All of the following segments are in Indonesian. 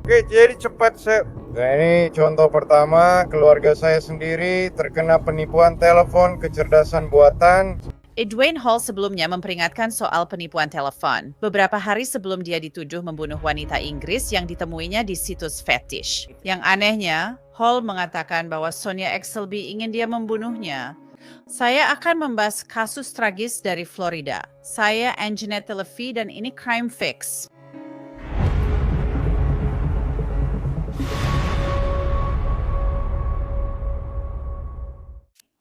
Oke, jadi cepat, Nah, ini contoh pertama, keluarga saya sendiri terkena penipuan telepon kecerdasan buatan. Dwayne Hall sebelumnya memperingatkan soal penipuan telepon beberapa hari sebelum dia dituduh membunuh wanita Inggris yang ditemuinya di situs fetish. Yang anehnya, Hall mengatakan bahwa Sonia Exelby ingin dia membunuhnya. Saya akan membahas kasus tragis dari Florida. Saya Anjanette Telefi dan ini Crime Fix.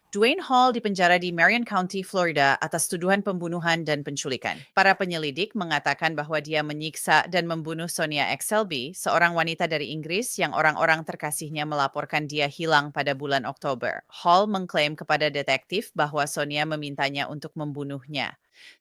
Dwayne Hall dipenjara di Marion County, Florida atas tuduhan pembunuhan dan penculikan. Para penyelidik mengatakan bahwa dia menyiksa dan membunuh Sonia Exelby, seorang wanita dari Inggris yang orang-orang terkasihnya melaporkan dia hilang pada bulan Oktober. Hall mengklaim kepada detektif bahwa Sonia memintanya untuk membunuhnya.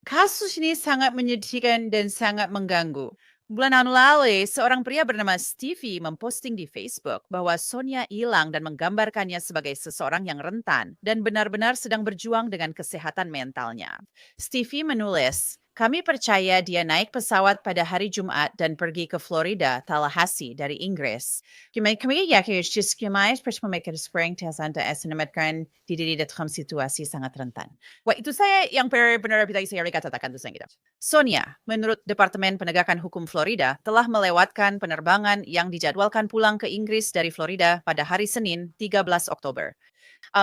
Kasus ini sangat menyedihkan dan sangat mengganggu. Bulan lalu, seorang pria bernama Stevie memposting di Facebook bahwa Sonia hilang dan menggambarkannya sebagai seseorang yang rentan dan benar-benar sedang berjuang dengan kesehatan mentalnya. Stevie menulis, "Kami percaya dia naik pesawat pada hari Jumat dan pergi ke Florida, Tallahassee dari Inggris. Kami yakin kami percaya sekarang Santa menemukan diri dalam situasi sangat rentan." Wah, itu saya yang benar-benar bisa saya katakan itu kita. Sonia, menurut Departemen Penegakan Hukum Florida, telah melewatkan penerbangan yang dijadwalkan pulang ke Inggris dari Florida pada hari Senin, 13 Oktober.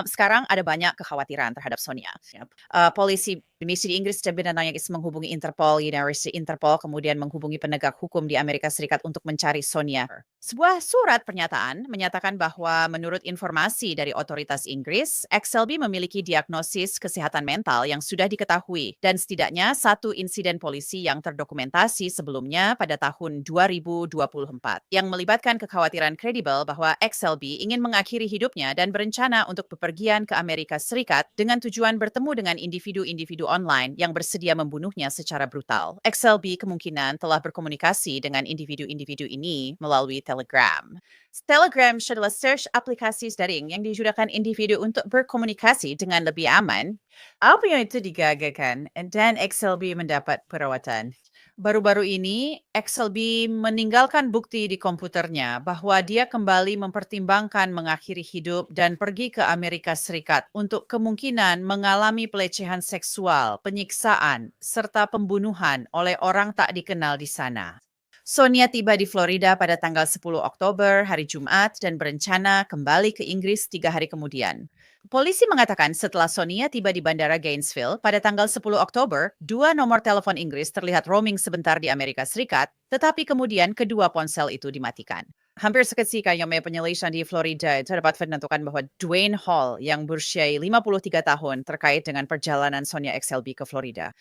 Sekarang ada banyak kekhawatiran terhadap Sonia. Polisi di Inggris sebenarnya menghubungi Interpol, University Interpol, kemudian menghubungi penegak hukum di Amerika Serikat untuk mencari Sonia. Sebuah surat pernyataan menyatakan bahwa menurut informasi dari otoritas Inggris, Exelby memiliki diagnosis kesehatan mental yang sudah diketahui dan setidaknya satu insiden polisi yang terdokumentasi sebelumnya pada tahun 2024 yang melibatkan kekhawatiran kredibel bahwa Exelby ingin mengakhiri hidupnya dan berencana untuk bepergian ke Amerika Serikat dengan tujuan bertemu dengan individu-individu online yang bersedia membunuhnya secara brutal. Exelby kemungkinan telah berkomunikasi dengan individu-individu ini melalui Telegram. Telegram adalah search aplikasi daring yang digunakan individu untuk berkomunikasi dengan lebih aman. Apa yang itu digagakan dan Exelby mendapat perawatan. Baru-baru ini, Exelby meninggalkan bukti di komputernya bahwa dia kembali mempertimbangkan mengakhiri hidup dan pergi ke Amerika Serikat untuk kemungkinan mengalami pelecehan seksual, penyiksaan, serta pembunuhan oleh orang tak dikenal di sana. Sonia tiba di Florida pada tanggal 10 Oktober, hari Jumat, dan berencana kembali ke Inggris 3 hari kemudian. Polisi mengatakan setelah Sonia tiba di Bandara Gainesville pada tanggal 10 Oktober, 2 nomor telepon Inggris terlihat roaming sebentar di Amerika Serikat, tetapi kemudian kedua ponsel itu dimatikan. Hampir seketika yang penyelidikan di Florida terdapat menentukan bahwa Dwayne Hall yang berusia 53 tahun terkait dengan perjalanan Sonia Exelby ke Florida.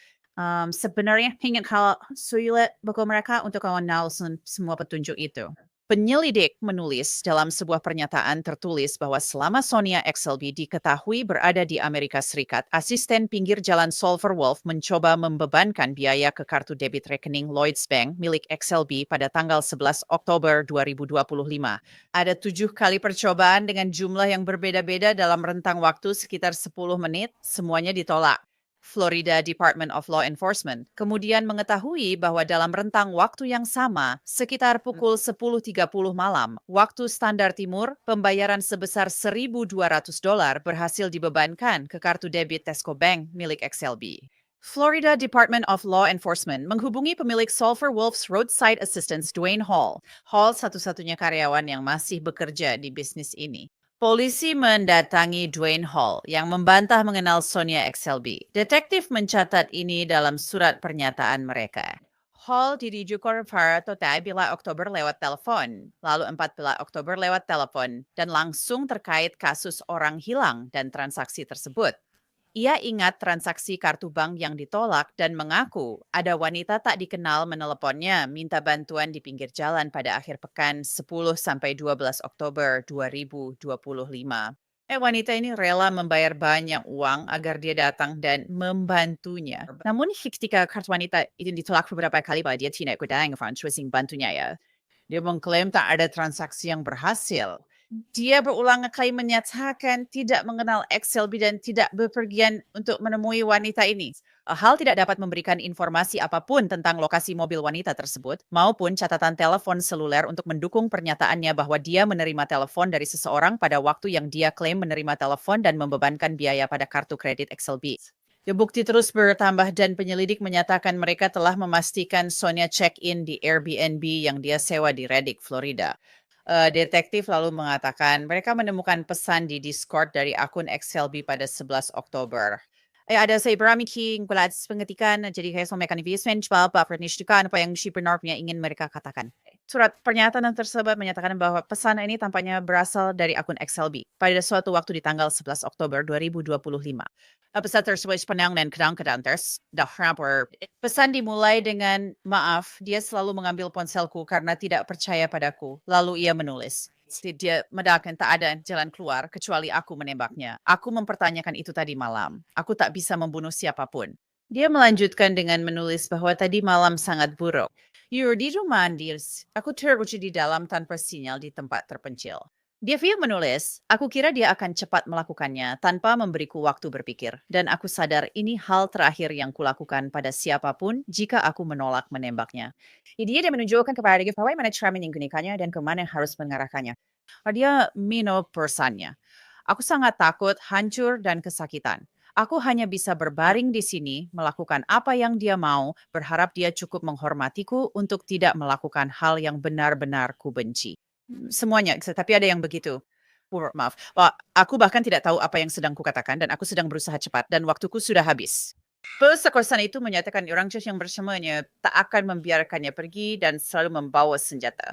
Sebenarnya ingin hal sulit bagi mereka untuk mengenal semua petunjuk itu. Penyelidik menulis dalam sebuah pernyataan tertulis bahwa selama Sonia Exelby diketahui berada di Amerika Serikat, asisten pinggir jalan Sulphur Wolf mencoba membebankan biaya ke kartu debit rekening Lloyds Bank milik Exelby pada tanggal 11 Oktober 2025. Ada 7 kali percobaan dengan jumlah yang berbeda-beda dalam rentang waktu sekitar 10 menit, semuanya ditolak. Florida Department of Law Enforcement kemudian mengetahui bahwa dalam rentang waktu yang sama, sekitar pukul 10.30 malam, waktu standar timur, pembayaran sebesar $1.200 berhasil dibebankan ke kartu debit Tesco Bank milik Exelby. Florida Department of Law Enforcement menghubungi pemilik Sulphur Wolf's Roadside Assistance Dwayne Hall. Hall satu-satunya karyawan yang masih bekerja di bisnis ini. Polisi mendatangi Dwayne Hall yang membantah mengenal Sonia Exelby. Detektif mencatat ini dalam surat pernyataan mereka. Hall dirujuk ke total bila Oktober lewat telepon, lalu 14 Oktober lewat telepon, dan langsung terkait kasus orang hilang dan transaksi tersebut. Ia ingat transaksi kartu bank yang ditolak dan mengaku ada wanita tak dikenal meneleponnya minta bantuan di pinggir jalan pada akhir pekan 10-12 Oktober 2025. Wanita ini rela membayar banyak uang agar dia datang dan membantunya. Namun ketika kartu wanita itu ditolak beberapa kali bahwa dia tidak ikut fundraising bantunya ya. Dia mengklaim tak ada transaksi yang berhasil. Dia berulang kali menyatakan tidak mengenal Exelby dan tidak bepergian untuk menemui wanita ini. Hal tidak dapat memberikan informasi apapun tentang lokasi mobil wanita tersebut maupun catatan telepon seluler untuk mendukung pernyataannya bahwa dia menerima telepon dari seseorang pada waktu yang dia klaim menerima telepon dan membebankan biaya pada kartu kredit XLB. Bukti terus bertambah dan penyelidik menyatakan mereka telah memastikan Sonia check-in di Airbnb yang dia sewa di Reddick, Florida. Detektif lalu mengatakan mereka menemukan pesan di Discord dari akun XLB pada 11 Oktober. Ada sa ibaraming wala sa pengetikan, jadi kayo sa mekanisme pa pernishtukan apa yang si penerbinya ingin mereka katakan. Surat pernyataan tersebut menyatakan bahwa pesan ini tampaknya berasal dari akun XLB pada suatu waktu di tanggal 11 Oktober 2025. Pesan tersebut sepanjang dan kadang-kadang pesan dimulai dengan, "Maaf, dia selalu mengambil ponselku karena tidak percaya padaku." Lalu ia menulis, dia mendakkan tak ada jalan keluar kecuali aku menembaknya. Aku mempertanyakan itu tadi malam. Aku tak bisa membunuh siapapun. Dia melanjutkan dengan menulis bahwa tadi malam sangat buruk. Di rumah Andis, aku teruji di dalam tanpa sinyal di tempat terpencil. Dia menulis, aku kira dia akan cepat melakukannya tanpa memberiku waktu berpikir. Dan aku sadar ini hal terakhir yang kulakukan pada siapapun jika aku menolak menembaknya. Dia menunjukkan kepada dia bagaimana cara menggunikannya dan kemana harus mengarahkannya. Dia pesannya. Aku sangat takut, hancur, dan kesakitan. Aku hanya bisa berbaring di sini, melakukan apa yang dia mau, berharap dia cukup menghormatiku untuk tidak melakukan hal yang benar-benar kubenci. Semuanya, tapi ada yang begitu. Maaf, aku bahkan tidak tahu apa yang sedang kukatakan dan aku sedang berusaha cepat dan waktuku sudah habis. Pemerkosa itu menyatakan orang yang bersamanya tak akan membiarkannya pergi dan selalu membawa senjata.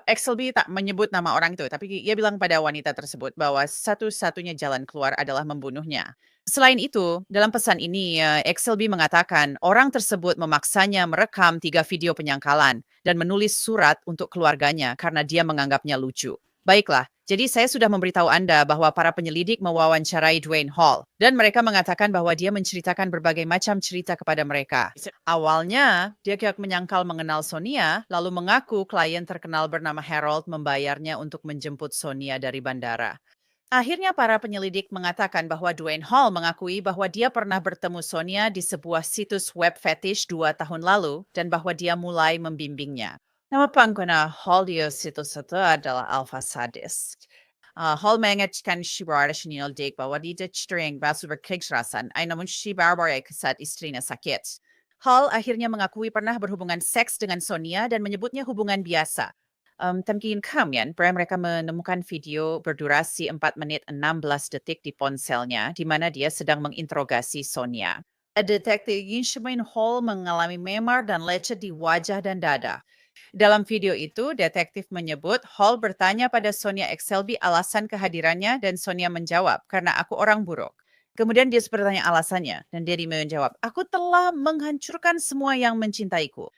XLB tak menyebut nama orang itu, tapi ia bilang pada wanita tersebut bahwa satu-satunya jalan keluar adalah membunuhnya. Selain itu, dalam pesan ini, XLB mengatakan orang tersebut memaksanya merekam 3 video penyangkalan dan menulis surat untuk keluarganya karena dia menganggapnya lucu. Baiklah, jadi saya sudah memberitahu Anda bahwa para penyelidik mewawancarai Dwayne Hall dan mereka mengatakan bahwa dia menceritakan berbagai macam cerita kepada mereka. Awalnya, dia menyangkal mengenal Sonia, lalu mengaku klien terkenal bernama Harold membayarnya untuk menjemput Sonia dari bandara. Akhirnya para penyelidik mengatakan bahwa Dwayne Hall mengakui bahwa dia pernah bertemu Sonia di sebuah situs web fetish 2 tahun lalu dan bahwa dia mulai membimbingnya. Nama pengguna Hall di situs itu adalah Alpha Sadis. Hall mengingatkan si Barada Dik bahwa dia sering berasu berkegserasan, ay namun si Barbara saat istrinya sakit. Hall akhirnya mengakui pernah berhubungan seks dengan Sonia dan menyebutnya hubungan biasa. Tamkin kamian, mereka menemukan video berdurasi 4 menit 16 detik di ponselnya, di mana dia sedang menginterogasi Sonia. Detektif Ginshmain Hall mengalami memar dan lecet di wajah dan dada. Dalam video itu, detektif menyebut Hall bertanya pada Sonia XLB alasan kehadirannya dan Sonia menjawab, karena aku orang buruk. Kemudian dia bertanya alasannya, dan dia menjawab, aku telah menghancurkan semua yang mencintaiku.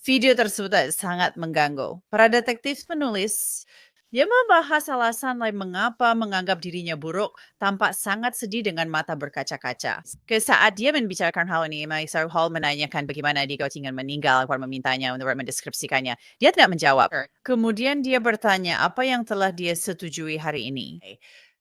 Video tersebut sangat mengganggu. Para detektif menulis, dia membahas alasan lain mengapa menganggap dirinya buruk, tampak sangat sedih dengan mata berkaca-kaca. Saat dia membicarakan hal ini, Maisar Hall menanyakan bagaimana dia ingin meninggal, Hall memintanya untuk mendeskripsikannya. Dia tidak menjawab. Kemudian dia bertanya apa yang telah dia setujui hari ini.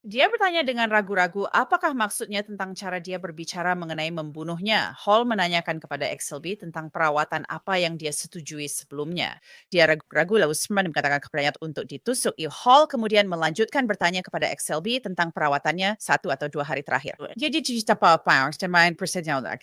Dia bertanya dengan ragu-ragu apakah maksudnya tentang cara dia berbicara mengenai membunuhnya. Hall menanyakan kepada XLB tentang perawatan apa yang dia setujui sebelumnya. Dia ragu-ragu lalu Sman mengatakan kepadanya untuk ditusuk. Hall kemudian melanjutkan bertanya kepada XLB tentang perawatannya 1 atau 2 hari terakhir. Jadi cerita apa dan main persenjataan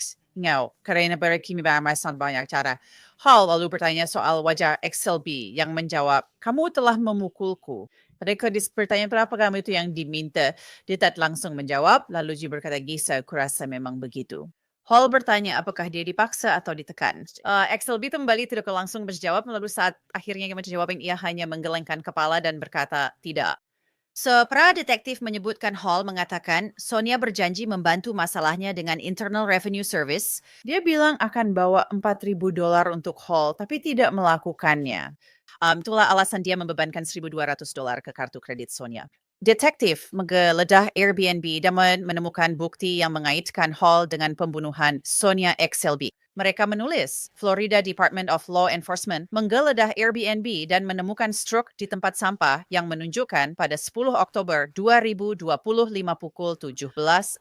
karena berkimi bahasa banyak cara. Hall lalu bertanya soal wajah XLB yang menjawab, kamu telah memukulku. Mereka bertanya berapa kamu itu yang diminta. Dia tak langsung menjawab, lalu dia berkata, Gisa, kurasa memang begitu. Hall bertanya apakah dia dipaksa atau ditekan. XLB kembali tidak langsung menjawab, lalu saat akhirnya menjawab, ia hanya menggelengkan kepala dan berkata, tidak. Para detektif menyebutkan Hall mengatakan Sonia berjanji membantu masalahnya dengan Internal Revenue Service. Dia bilang akan bawa $4,000 untuk Hall, tapi tidak melakukannya. Itulah alasan dia membebankan $1,200 ke kartu kredit Sonia. Detektif menggeledah Airbnb dan menemukan bukti yang mengaitkan Hall dengan pembunuhan Sonia XLB. Mereka menulis, Florida Department of Law Enforcement menggeledah Airbnb dan menemukan struk di tempat sampah yang menunjukkan pada 10 Oktober 2025 pukul 17.47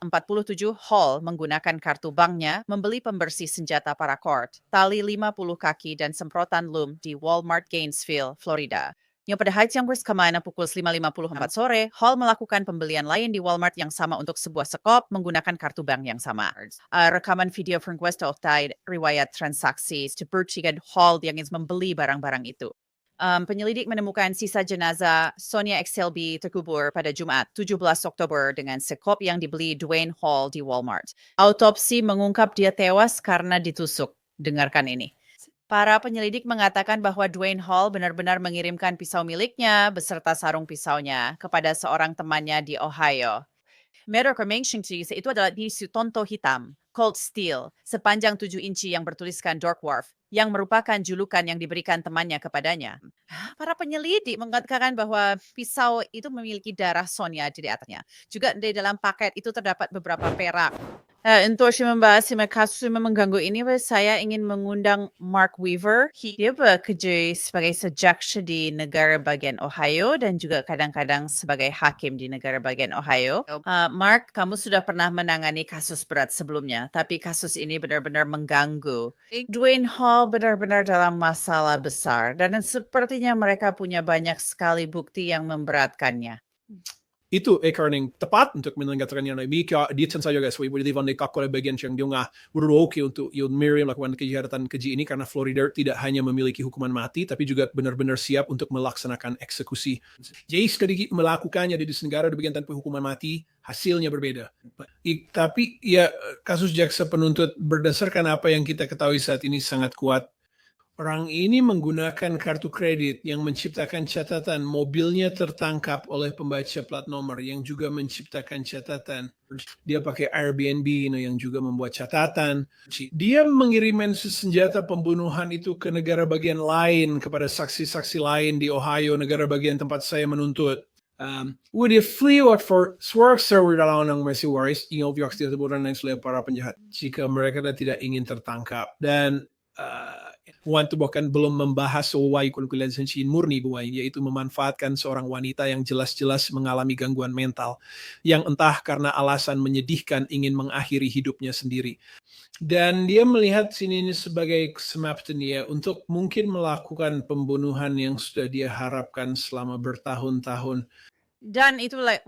Hall menggunakan kartu banknya membeli pembersih senjata paracord, tali 50 kaki dan semprotan lum di Walmart Gainesville, Florida. Yang pada hari yang bersamaan pukul 5.54 sore, Hall melakukan pembelian lain di Walmart yang sama untuk sebuah sekop menggunakan kartu bank yang sama. Rekaman video Franquesta Octide riwayat transaksi sepertiga Hall yang ingin membeli barang-barang itu. Penyelidik menemukan sisa jenazah Sonia XLB terkubur pada Jumat 17 Oktober dengan sekop yang dibeli Dwayne Hall di Walmart. Autopsi mengungkap dia tewas karena ditusuk. Dengarkan ini. Para penyelidik mengatakan bahwa Dwayne Hall benar-benar mengirimkan pisau miliknya beserta sarung pisaunya kepada seorang temannya di Ohio. Merek Remington itu adalah tisu tonto hitam, Cold Steel, sepanjang 7 inci yang bertuliskan Dark Dwarf, yang merupakan julukan yang diberikan temannya kepadanya. Para penyelidik mengatakan bahwa pisau itu memiliki darah Sonia di atasnya. Juga di dalam paket itu terdapat beberapa perak. Untuk membahas kasus yang mengganggu ini, saya ingin mengundang Mark Weaver. Dia bekerja sebagai sejaksa di negara bagian Ohio dan juga kadang-kadang sebagai hakim di negara bagian Ohio. Mark, kamu sudah pernah menangani kasus berat sebelumnya, tapi kasus ini benar-benar mengganggu. Dwayne Hall benar-benar dalam masalah besar dan sepertinya mereka punya banyak sekali bukti yang memberatkannya. Itu karena tepat untuk meningkatkannya. Mika di saja guys, we believe on the kakore bagian yang dia nggak beroke untuk Yud Miriam melakukan kejahatan keji ini karena Florida tidak hanya memiliki hukuman mati, tapi juga benar-benar siap untuk melaksanakan eksekusi. Jadi sedikit melakukannya di negara di bagian tanpa hukuman mati, hasilnya berbeda. Tapi ya kasus jaksa penuntut berdasarkan apa yang kita ketahui saat ini sangat kuat. Orang ini menggunakan kartu kredit yang menciptakan catatan mobilnya tertangkap oleh pembaca plat nomor yang juga menciptakan catatan. Dia pakai Airbnb yang juga membuat catatan. Dia mengirimkan senjata pembunuhan itu ke negara bagian lain, kepada saksi-saksi lain di Ohio, negara bagian tempat saya menuntut. Would they flee or for swerve server dalam ng Messi Waris, ingat viaks tidak teburan lain selain para penjahat. Jika mereka tidak ingin tertangkap. Dan want to bahkan belum membahas soal kulkulensi murni buai, yaitu memanfaatkan seorang wanita yang jelas-jelas mengalami gangguan mental yang entah karena alasan menyedihkan ingin mengakhiri hidupnya sendiri. Dan dia melihat sini ini sebagai kesempatan dia untuk mungkin melakukan pembunuhan yang sudah dia harapkan selama bertahun-tahun. Dan itulah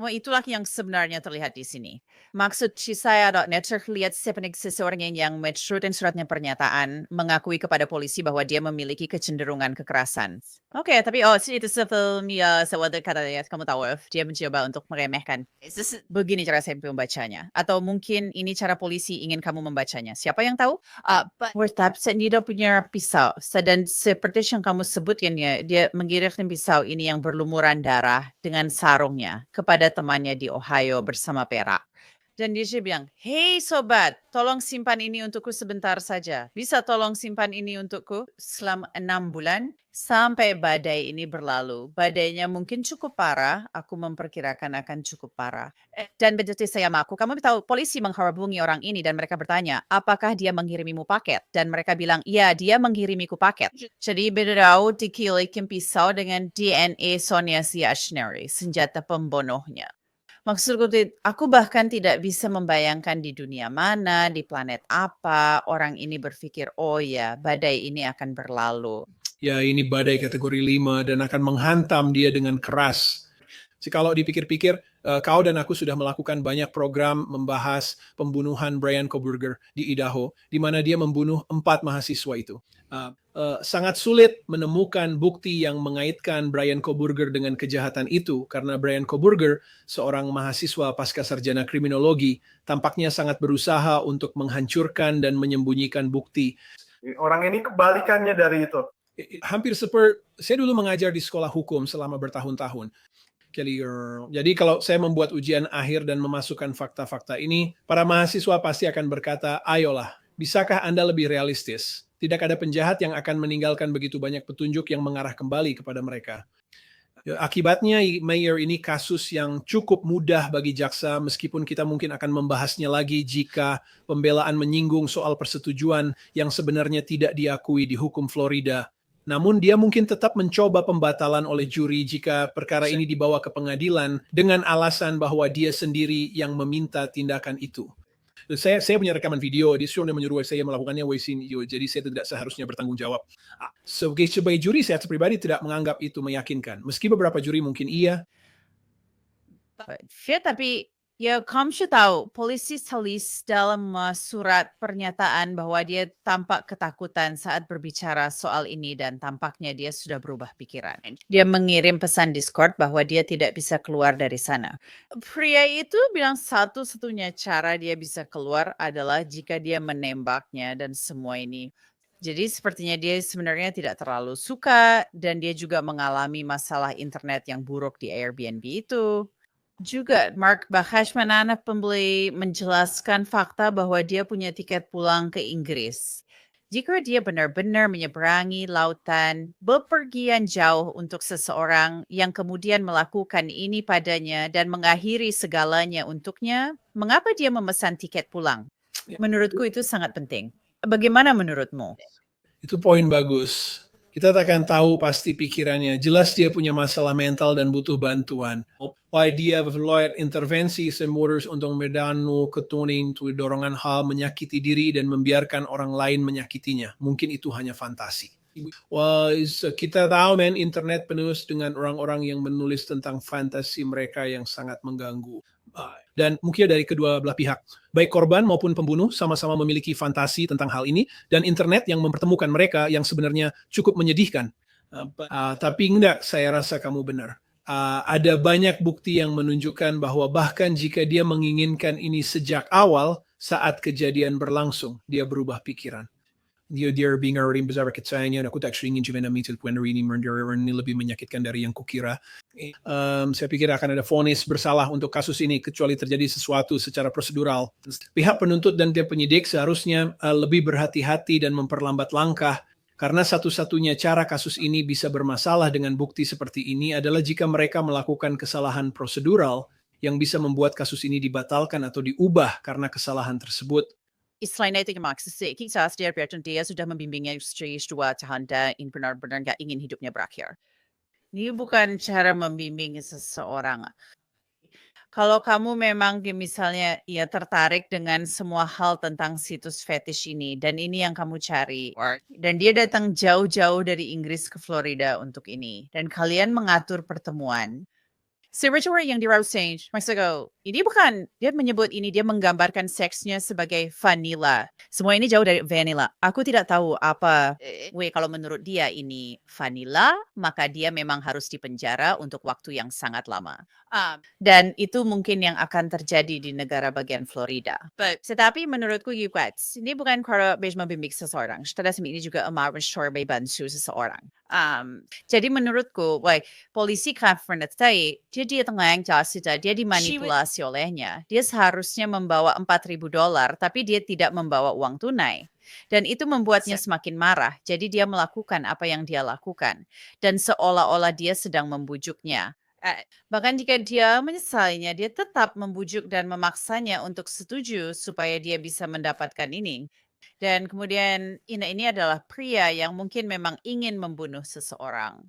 yang sebenarnya terlihat di sini. Maksud saya.net terlihat seseorang yang menyuratkan suratnya pernyataan mengakui kepada polisi bahwa dia memiliki kecenderungan kekerasan. Oke, tapi itu sebelumnya sewaktu katanya kamu tahu dia mencoba untuk meremehkan. Begini cara saya membacanya. Atau mungkin ini cara polisi ingin kamu membacanya. Siapa yang tahu? Tapi dia punya pisau. Dan seperti yang kamu sebutkan ya, dia mengirimkan pisau ini yang berlumuran darah dengan sarungnya kepada temannya di Ohio bersama perak. Dan dia bilang, "Hei sobat, tolong simpan ini untukku sebentar saja. Bisa tolong simpan ini untukku selama 6 bulan sampai badai ini berlalu. Badainya mungkin cukup parah, aku memperkirakan akan cukup parah." Dan begitu saya mengaku, kamu tahu polisi menghubungi orang ini dan mereka bertanya, apakah dia mengirimimu paket? Dan mereka bilang, iya dia mengirimiku paket. Jadi beliau dikilikin pisau dengan DNA Sonia Siashneri, senjata pembunuhnya. Maksudku, aku bahkan tidak bisa membayangkan di dunia mana, di planet apa, orang ini berpikir, oh ya, badai ini akan berlalu. Ya, ini badai kategori 5 dan akan menghantam dia dengan keras. Kalau dipikir-pikir, kau dan aku sudah melakukan banyak program membahas pembunuhan Bryan Kohberger di Idaho, di mana dia membunuh 4 mahasiswa itu. Sangat sulit menemukan bukti yang mengaitkan Bryan Kohberger dengan kejahatan itu, karena Bryan Kohberger, seorang mahasiswa pasca sarjana kriminologi, tampaknya sangat berusaha untuk menghancurkan dan menyembunyikan bukti. Orang ini kebalikannya dari itu. Hampir seperti, saya dulu mengajar di sekolah hukum selama bertahun-tahun. Jadi kalau saya membuat ujian akhir dan memasukkan fakta-fakta ini, para mahasiswa pasti akan berkata, ayolah, bisakah Anda lebih realistis? Tidak ada penjahat yang akan meninggalkan begitu banyak petunjuk yang mengarah kembali kepada mereka. Ya, akibatnya, Mayor, ini kasus yang cukup mudah bagi jaksa, meskipun kita mungkin akan membahasnya lagi jika pembelaan menyinggung soal persetujuan yang sebenarnya tidak diakui di hukum Florida. Namun dia mungkin tetap mencoba pembatalan oleh juri jika perkara ini dibawa ke pengadilan dengan alasan bahwa dia sendiri yang meminta tindakan itu. Saya punya rekaman video, dia menyuruh saya melakukannya, jadi saya tidak seharusnya bertanggung jawab. Sebagai juri, saya pribadi tidak menganggap itu meyakinkan. Meski beberapa juri mungkin iya. Ya, tapi ya kamu sudah tahu, polisi tulis dalam surat pernyataan bahwa dia tampak ketakutan saat berbicara soal ini dan tampaknya dia sudah berubah pikiran. Dia mengirim pesan Discord bahwa dia tidak bisa keluar dari sana. Pria itu bilang satu-satunya cara dia bisa keluar adalah jika dia menembaknya dan semua ini. Jadi sepertinya dia sebenarnya tidak terlalu suka dan dia juga mengalami masalah internet yang buruk di Airbnb itu. Juga Mark Bachman, anak pembeli, menjelaskan fakta bahwa dia punya tiket pulang ke Inggris. Jika dia benar-benar menyeberangi lautan, bepergian jauh untuk seseorang yang kemudian melakukan ini padanya dan mengakhiri segalanya untuknya, mengapa dia memesan tiket pulang? Menurutku itu sangat penting. Bagaimana menurutmu? Itu poin bagus. Kita tak akan tahu pasti pikirannya. Jelas dia punya masalah mental dan butuh bantuan. Why dia berlawyer intervensi semodus untuk medanu ketuning tu dorongan hal menyakiti diri dan membiarkan orang lain menyakitinya. Mungkin itu hanya fantasi. Wah, kita tahu internet penuh dengan orang-orang yang menulis tentang fantasi mereka yang sangat mengganggu. Dan mungkin dari kedua belah pihak, baik korban maupun pembunuh sama-sama memiliki fantasi tentang hal ini, dan internet yang mempertemukan mereka yang sebenarnya cukup menyedihkan. Tapi enggak, saya rasa kamu benar. Ada banyak bukti yang menunjukkan bahwa bahkan jika dia menginginkan ini sejak awal, saat kejadian berlangsung, dia berubah pikiran. Dia being already besar kecayanya, aku tak ingin juga namitil puan ini lebih menyakitkan dari yang kukira. Saya pikir akan ada vonis bersalah untuk kasus ini kecuali terjadi sesuatu secara prosedural. Pihak penuntut dan tim penyidik seharusnya lebih berhati-hati dan memperlambat langkah, karena satu-satunya cara kasus ini bisa bermasalah dengan bukti seperti ini adalah jika mereka melakukan kesalahan prosedural yang bisa membuat kasus ini dibatalkan atau diubah karena kesalahan tersebut. Selain itu yang maksud kita setiap dia sudah membimbingnya istri dua tahanda yang benar-benar nggak ingin hidupnya berakhir. Ini bukan cara membimbing seseorang. Kalau kamu memang misalnya ya tertarik dengan semua hal tentang situs fetish ini dan ini yang kamu cari, dan dia datang jauh-jauh dari Inggris ke Florida untuk ini, dan kalian mengatur pertemuan. Territory yang di roasting, maksudku, ini bukan, dia menyebut ini, dia menggambarkan seksnya sebagai vanilla. Semua ini jauh dari vanilla. Aku tidak tahu apa, kalau menurut dia ini vanilla, maka dia memang harus dipenjara untuk waktu yang sangat lama. Dan itu mungkin yang akan terjadi di negara bagian Florida. Tetapi menurutku, ini bukan cara membimbing seseorang. Setelah ini juga mencoba bantu seseorang. Jadi menurutku, polisi Catherine tadi, dia tengah yang dia dimanipulasi olehnya. Dia seharusnya membawa $4,000, tapi dia tidak membawa uang tunai. Dan itu membuatnya semakin marah. Jadi dia melakukan apa yang dia lakukan. Dan seolah-olah dia sedang membujuknya. Bahkan jika dia menyesalnya, dia tetap membujuk dan memaksanya untuk setuju supaya dia bisa mendapatkan ini. Dan kemudian ini adalah pria yang mungkin memang ingin membunuh seseorang.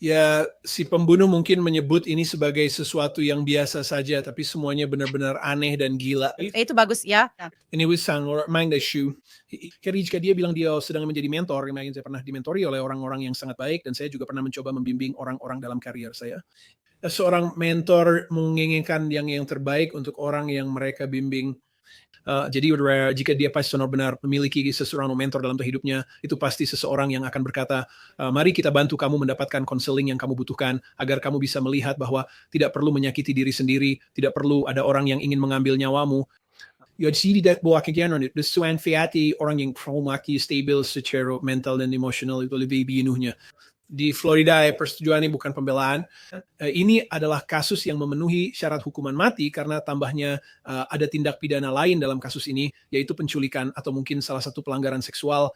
Ya, si pembunuh mungkin menyebut ini sebagai sesuatu yang biasa saja, tapi semuanya benar-benar aneh dan gila. Itu bagus ya. Ini wisang or mind issue. Jika dia bilang dia sedang menjadi mentor, saya pernah dimentori oleh orang-orang yang sangat baik, dan saya juga pernah mencoba membimbing orang-orang dalam karier saya. Seorang mentor menginginkan yang terbaik untuk orang yang mereka bimbing. Jadi jika dia pasti benar-benar memiliki seseorang mentor dalam hidupnya, itu pasti seseorang yang akan berkata, mari kita bantu kamu mendapatkan konseling yang kamu butuhkan, agar kamu bisa melihat bahwa tidak perlu menyakiti diri sendiri, tidak perlu ada orang yang ingin mengambil nyawamu. Jadi tidak bawa kegiatan itu, sesuai fiati orang yang promaki stabil secara mental dan emosional itu lebih binuhnya. Di Florida, persetujuan ini bukan pembelaan. Ini adalah kasus yang memenuhi syarat hukuman mati karena tambahnya ada tindak pidana lain dalam kasus ini, yaitu penculikan atau mungkin salah satu pelanggaran seksual.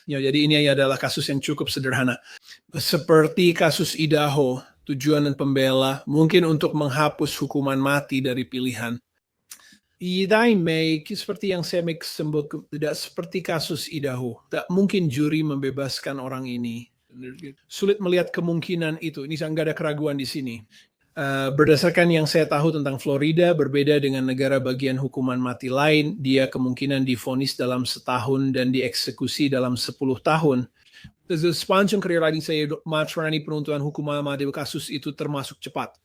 Jadi ini adalah kasus yang cukup sederhana. Seperti kasus Idaho, tujuan dan pembela, mungkin untuk menghapus hukuman mati dari pilihan. Seperti yang saya sebut, tidak seperti kasus Idaho. Tak mungkin juri membebaskan orang ini. Sulit melihat kemungkinan itu. Ini nggak ada keraguan di sini. Berdasarkan yang saya tahu tentang Florida, berbeda dengan negara bagian hukuman mati lain, dia kemungkinan divonis dalam 1 tahun dan dieksekusi dalam 10 tahun. Sepanjang karir saya, menangani penuntutan hukuman mati kasus itu termasuk cepat.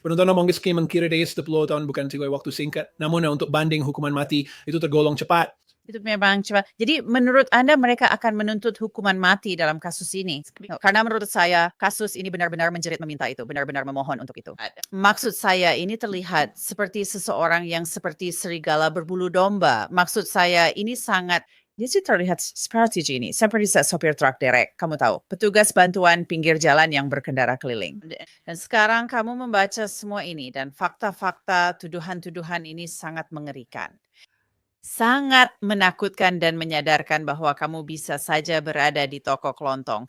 Penuntutan mungkin mengkira dia 10 tahun bukan waktu singkat, namun untuk banding hukuman mati itu tergolong cepat. Itu memang cepat. Jadi menurut Anda mereka akan menuntut hukuman mati dalam kasus ini? Karena menurut saya kasus ini benar-benar menjerit meminta itu, benar-benar memohon untuk itu. Maksud saya ini terlihat seperti seseorang yang seperti serigala berbulu domba. Maksud saya ini dia sih terlihat seperti ini, seperti sopir truk derek, kamu tahu, petugas bantuan pinggir jalan yang berkendara keliling. Dan sekarang kamu membaca semua ini dan fakta-fakta, tuduhan-tuduhan ini sangat mengerikan. Sangat menakutkan dan menyadarkan bahwa kamu bisa saja berada di toko kelontong.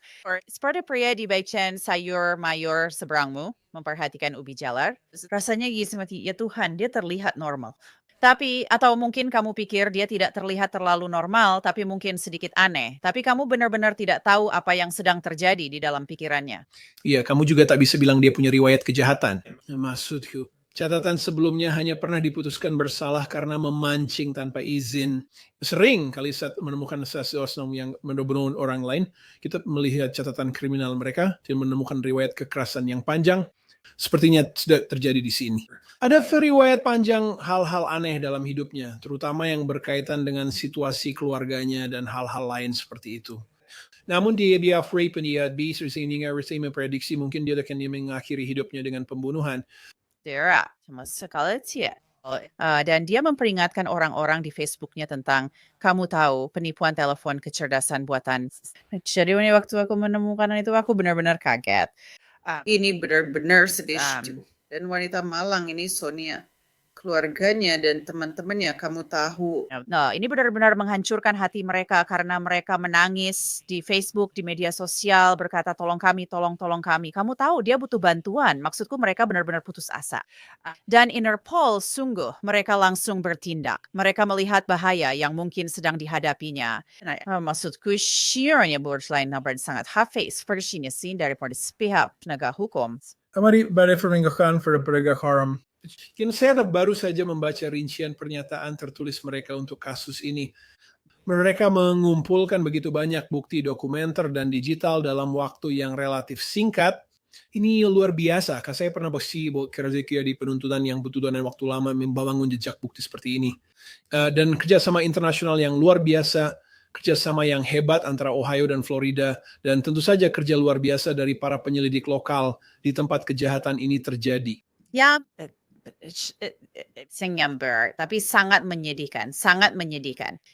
Seperti pria di bagian sayur mayur seberangmu, memperhatikan ubi jalar. Rasanya seperti, ya Tuhan, dia terlihat normal. Tapi, atau mungkin kamu pikir dia tidak terlihat terlalu normal, tapi mungkin sedikit aneh. Tapi kamu benar-benar tidak tahu apa yang sedang terjadi di dalam pikirannya. Iya, kamu juga tak bisa bilang dia punya riwayat kejahatan. Maksudku, catatan sebelumnya hanya pernah diputuskan bersalah karena memancing tanpa izin. Sering kali saat menemukan seseorang yang membunuh orang lain, kita melihat catatan kriminal mereka dan menemukan riwayat kekerasan yang panjang. Sepertinya sudah terjadi di sini. Ada riwayat panjang hal-hal aneh dalam hidupnya, terutama yang berkaitan dengan situasi keluarganya dan hal-hal lain seperti itu. Namun dia afraid pendiat bisa memprediksi mungkin dia akan mengakhiri hidupnya dengan pembunuhan. Tidak, sama sekali tidak. Dan dia memperingatkan orang-orang di Facebooknya tentang, kamu tahu, penipuan telepon kecerdasan buatan. Jadi waktu aku menemukan itu, aku benar-benar kaget. Ini benar-benar sedih. Dan wanita malang ini Sonia. Keluarganya dan teman-temannya kamu tahu. Nah, ini benar-benar menghancurkan hati mereka karena mereka menangis di Facebook, di media sosial, berkata tolong kami, tolong kami. Kamu tahu dia butuh bantuan. Maksudku mereka benar-benar putus asa. Dan Interpol sungguh mereka langsung bertindak. Mereka melihat bahaya yang mungkin sedang dihadapinya. Maksudku syirnya berlain sangat hafiz versinya sih daripada pihak penegak hukum. Amari pada peringatan pada penegak haram. Saya baru saja membaca rincian pernyataan tertulis mereka untuk kasus ini. Mereka mengumpulkan begitu banyak bukti dokumenter dan digital dalam waktu yang relatif singkat. Ini luar biasa. Saya pernah kerja di penuntutan yang butuh dan waktu lama membangun jejak bukti seperti ini. Dan kerjasama internasional yang luar biasa, kerjasama yang hebat antara Ohio dan Florida, dan tentu saja kerja luar biasa dari para penyelidik lokal di tempat kejahatan ini terjadi. Ya, senyamber, tapi sangat menyedihkan.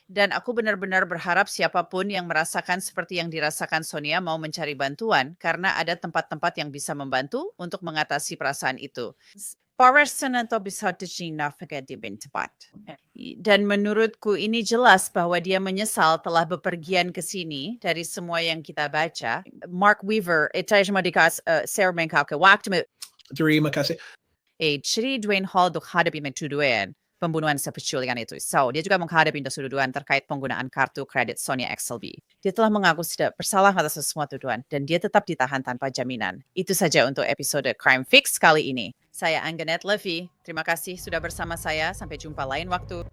Dan aku benar-benar berharap siapapun yang merasakan seperti yang dirasakan Sonia mau mencari bantuan, karena ada tempat-tempat yang bisa membantu untuk mengatasi perasaan itu. Dan menurutku ini jelas bahwa dia menyesal telah bepergian ke sini dari semua yang kita baca. Mark Weaver, Terima kasih. Jadi Dwayne Hall menghadapi tuduhan pembunuhan penculikan itu. So, dia juga menghadapi tuduhan terkait penggunaan kartu kredit Sonia XLB. Dia telah mengaku tidak bersalah atas semua tuduhan dan dia tetap ditahan tanpa jaminan. Itu saja untuk episode Crime Fix kali ini. Saya Anganette Levy. Terima kasih sudah bersama saya. Sampai jumpa lain waktu.